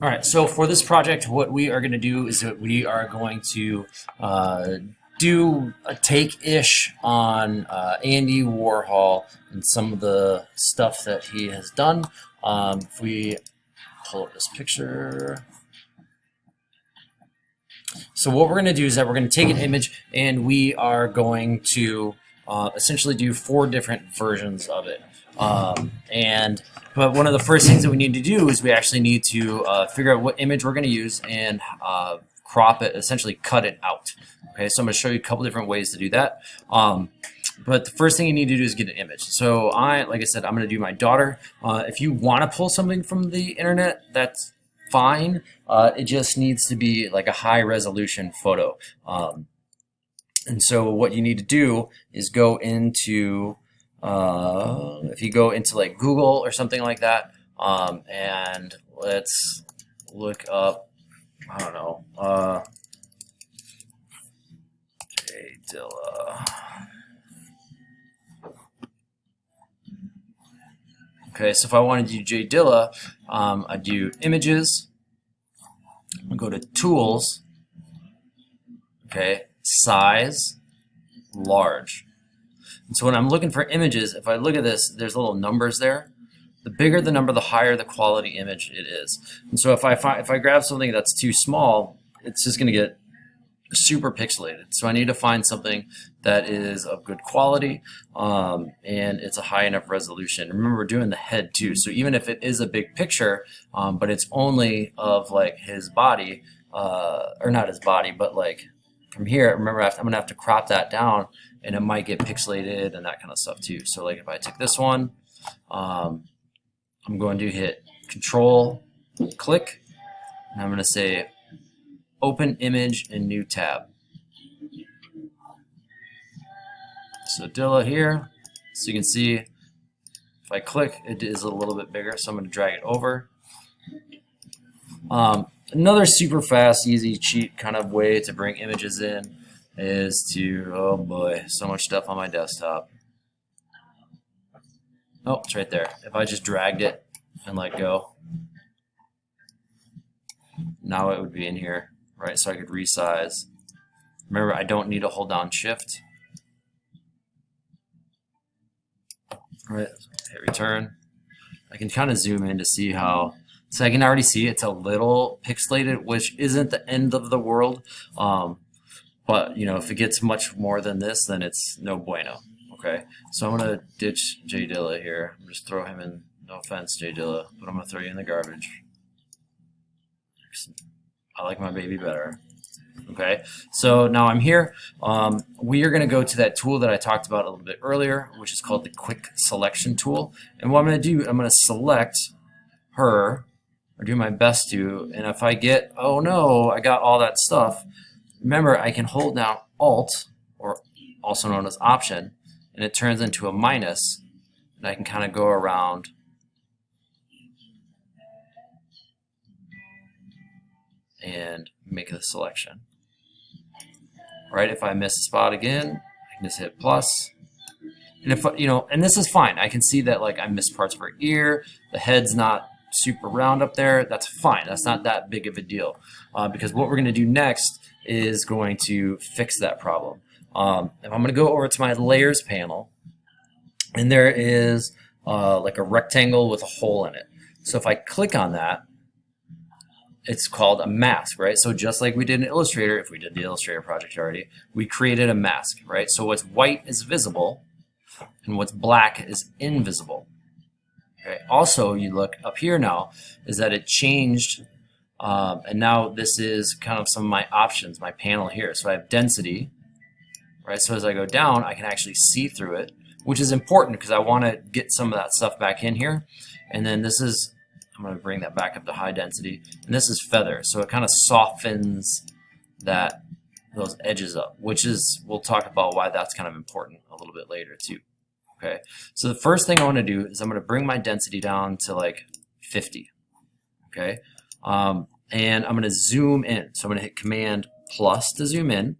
All right, so for this project, what we are going to do is that we are going to do a take-ish on Andy Warhol and some of the stuff that he has done. If we pull up this picture. So what we're going to do is that we're going to take an image and we are going to essentially do 4 different versions of it. But one of the first things that we need to do is we actually need to figure out what image we're going to use and crop it, essentially cut it out. Okay, so I'm going to show you a couple different ways to do that. But the first thing you need to do is get an image. So like I said, I'm going to do my daughter. If you want to pull something from the internet, that's fine. It just needs to be like a high resolution photo. And so what you need to do is go into if you go into like Google or something like that, and let's look up, I don't know, J Dilla. Okay, so if I want to do J Dilla, I do images, I go to tools, okay, size, large. And so when I'm looking for images, if I look at this, there's little numbers there. The bigger the number, the higher the quality image it is. And so if I grab something that's too small, it's just going to get super pixelated. So I need to find something that is of good quality, and it's a high enough resolution. Remember, we're doing the head too. So even if it is a big picture, but it's only of like his body, or not his body, but like from here, remember I'm going to have to crop that down, and it might get pixelated and that kind of stuff too. So like if I take this one, I'm going to hit Control, click, and I'm going to say Open Image in New Tab. So Dilla here, so you can see if I click, it is a little bit bigger, so I'm going to drag it over. Another super fast, easy, cheap kind of way to bring images in is to, oh boy, so much stuff on my desktop. Oh, it's right there. If I just dragged it and let go, now it would be in here, right? So I could resize. Remember, I don't need to hold down Shift. All right, hit return. I can kind of zoom in to see how, so I can already see it's a little pixelated, which isn't the end of the world. But you know, if it gets much more than this, then it's no bueno. Okay, so I'm gonna ditch J Dilla here. I'm just throw him in. No offense, J Dilla, but I'm gonna throw you in the garbage. I like my baby better. Okay, so now I'm here. We are gonna go to that tool that I talked about a little bit earlier, which is called the quick selection tool. And what I'm gonna do, I'm gonna select her, or do my best to, and if I get, oh no, I got all that stuff. Remember, I can hold down Alt, or also known as Option, and it turns into a minus, and I can kind of go around and make the selection. Right? If I miss a spot again, I can just hit plus. And if you know, and this is fine. I can see that like I missed parts of her ear, the head's not super round up there. That's fine. That's not that big of a deal, because what we're going to do next is going to fix that problem. If I'm going to go over to my layers panel, and there is like a rectangle with a hole in it. So if I click on that, it's called a mask, right? So just like we did in Illustrator, if we did the Illustrator project already, we created a mask, right? So what's white is visible, and what's black is invisible. Okay. Also, you look up here now, is that it changed, and now this is kind of some of my options, my panel here. So I have density, right? So as I go down, I can actually see through it, which is important because I want to get some of that stuff back in here. And then this is, I'm going to bring that back up to high density, and this is feather. So it kind of softens those edges up, which is, we'll talk about why that's kind of important a little bit later too. Okay, so the first thing I want to do is I'm going to bring my density down to like 50. Okay, and I'm going to zoom in. So I'm going to hit Command plus to zoom in,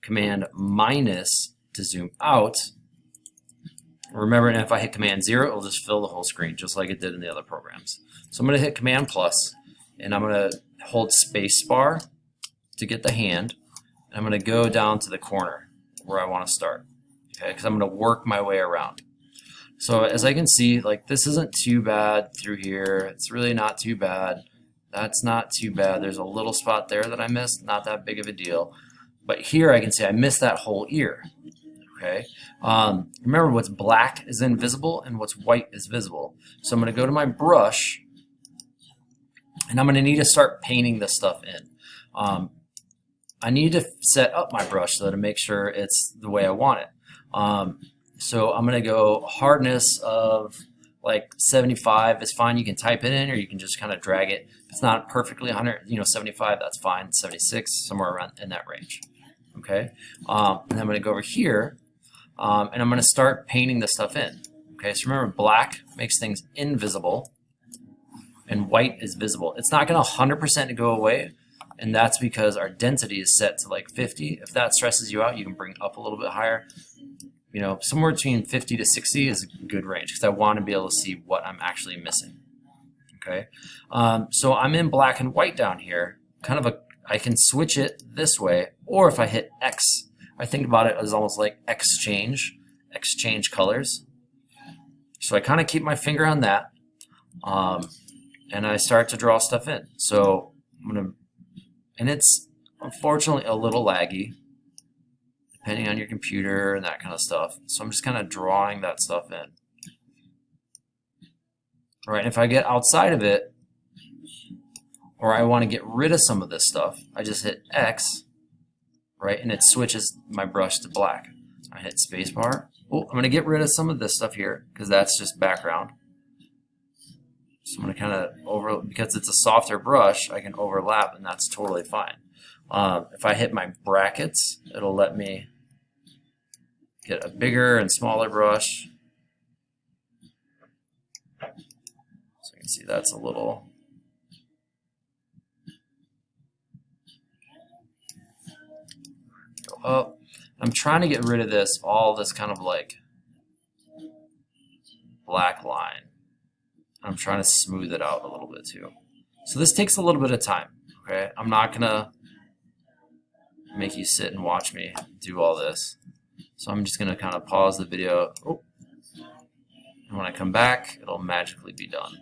Command minus to zoom out. Remember, if I hit Command 0, it'll just fill the whole screen, just like it did in the other programs. So I'm going to hit Command plus, and I'm going to hold space bar to get the hand. And I'm going to go down to the corner where I want to start, okay, because I'm going to work my way around. So as I can see, like, this isn't too bad through here. It's really not too bad. That's not too bad. There's a little spot there that I missed, not that big of a deal. But here I can see I missed that whole ear. Okay. Remember, what's black is invisible and what's white is visible. So I'm going to go to my brush, and I'm going to need to start painting this stuff in. I need to set up my brush though to make sure it's the way I want it. So I'm going to go hardness of like 75 is fine. You can type it in, or you can just kind of drag it. If it's not perfectly 100, 75, that's fine. 76, somewhere around in that range. Okay. And I'm going to go over here, and I'm going to start painting this stuff in. Okay. So remember, black makes things invisible, and white is visible. It's not going to 100% go away, and that's because our density is set to like 50. If that stresses you out, you can bring it up a little bit higher. Somewhere between 50 to 60 is a good range, because I want to be able to see what I'm actually missing. Okay, so I'm in black and white down here. I can switch it this way, or if I hit X, I think about it as almost like exchange colors. So I kind of keep my finger on that, and I start to draw stuff in. So and it's unfortunately a little laggy, depending on your computer and that kind of stuff. So I'm just kind of drawing that stuff in. All right, if I get outside of it, or I want to get rid of some of this stuff, I just hit X, right, and it switches my brush to black. I hit spacebar. Oh, I'm going to get rid of some of this stuff here, because that's just background. So I'm going to kind of because it's a softer brush, I can overlap, and that's totally fine. If I hit my brackets, it'll let me get a bigger and smaller brush. So you can see that's a little. Go up. I'm trying to get rid of all this kind of like black line. I'm trying to smooth it out a little bit too. So this takes a little bit of time. Okay, I'm not gonna make you sit and watch me do all this. So I'm just gonna kind of pause the video. Oh. And when I come back, it'll magically be done.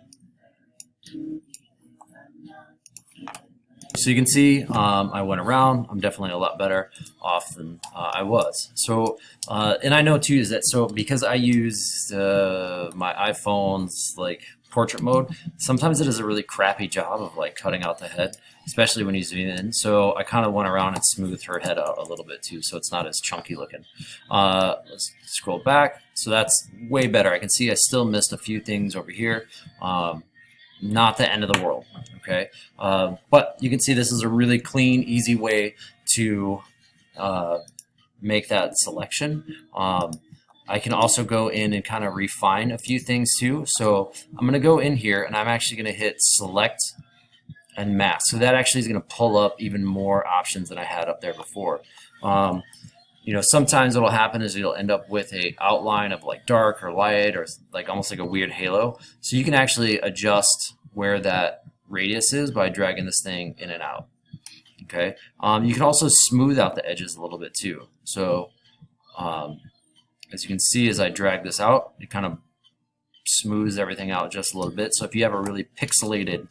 So you can see I went around. I'm definitely a lot better off than I was. So, and I know too is that because I use my iPhone's like portrait mode, sometimes it does a really crappy job of like cutting out the head, especially when you zoom in. So I kind of went around and smoothed her head out a little bit too, so it's not as chunky looking. Let's scroll back. So that's way better. I can see I still missed a few things over here. Not the end of the world, okay? But you can see this is a really clean, easy way to make that selection. I can also go in and kind of refine a few things too. So I'm going to go in here, and I'm actually going to hit select and mask. So that actually is going to pull up even more options than I had up there before. Sometimes what'll happen is you'll end up with a outline of like dark or light, or like almost like a weird halo. So you can actually adjust where that radius is by dragging this thing in and out. Okay. You can also smooth out the edges a little bit too. So as you can see, as I drag this out, it kind of smooths everything out just a little bit. So if you have a really pixelated,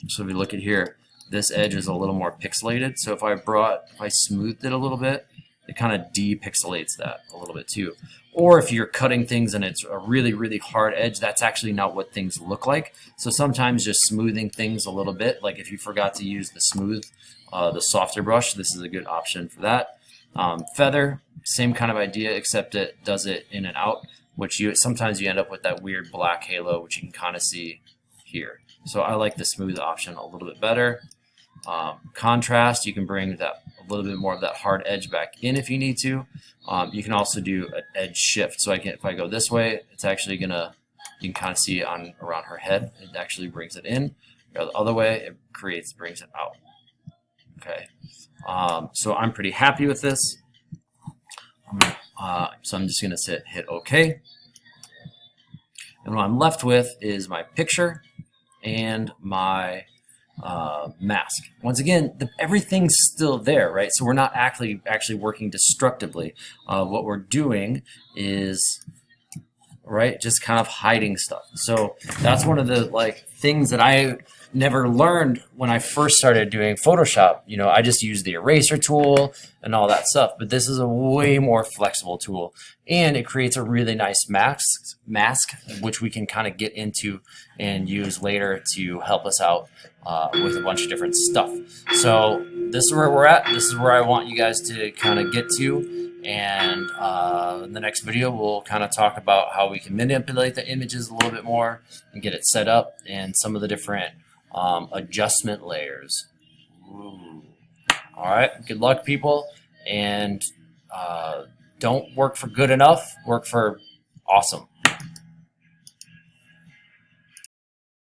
so if you look at here, this edge is a little more pixelated. So if I smoothed it a little bit, it kind of de-pixelates that a little bit too. Or if you're cutting things and it's a really, really hard edge, that's actually not what things look like. So sometimes just smoothing things a little bit, like if you forgot to use the softer brush, this is a good option for that. Feather, same kind of idea, except it does it in and out, which sometimes you end up with that weird black halo, which you can kind of see here. So I like the smooth option a little bit better. Contrast, you can bring that a little bit more of that hard edge back in if you need to. You can also do an edge shift. So if I go this way, it's actually you can kind of see around her head, it actually brings it in. Go the other way, it brings it out. Okay. So I'm pretty happy with this. So I'm just going to hit OK. And what I'm left with is my picture and my mask. Once again, everything's still there, right? So we're not actually working destructively. What we're doing is, right, just kind of hiding stuff. So that's one of the like things that I never learned when I first started doing Photoshop. You know, I just used the eraser tool and all that stuff, but this is a way more flexible tool, and it creates a really nice mask which we can kind of get into and use later to help us out with a bunch of different stuff. So this is where we're at. This is where I want you guys to kind of get to. And in the next video, we'll kind of talk about how we can manipulate the images a little bit more and get it set up, and some of the different adjustment layers. Ooh. All right, good luck, people, and don't work for good enough, work for awesome.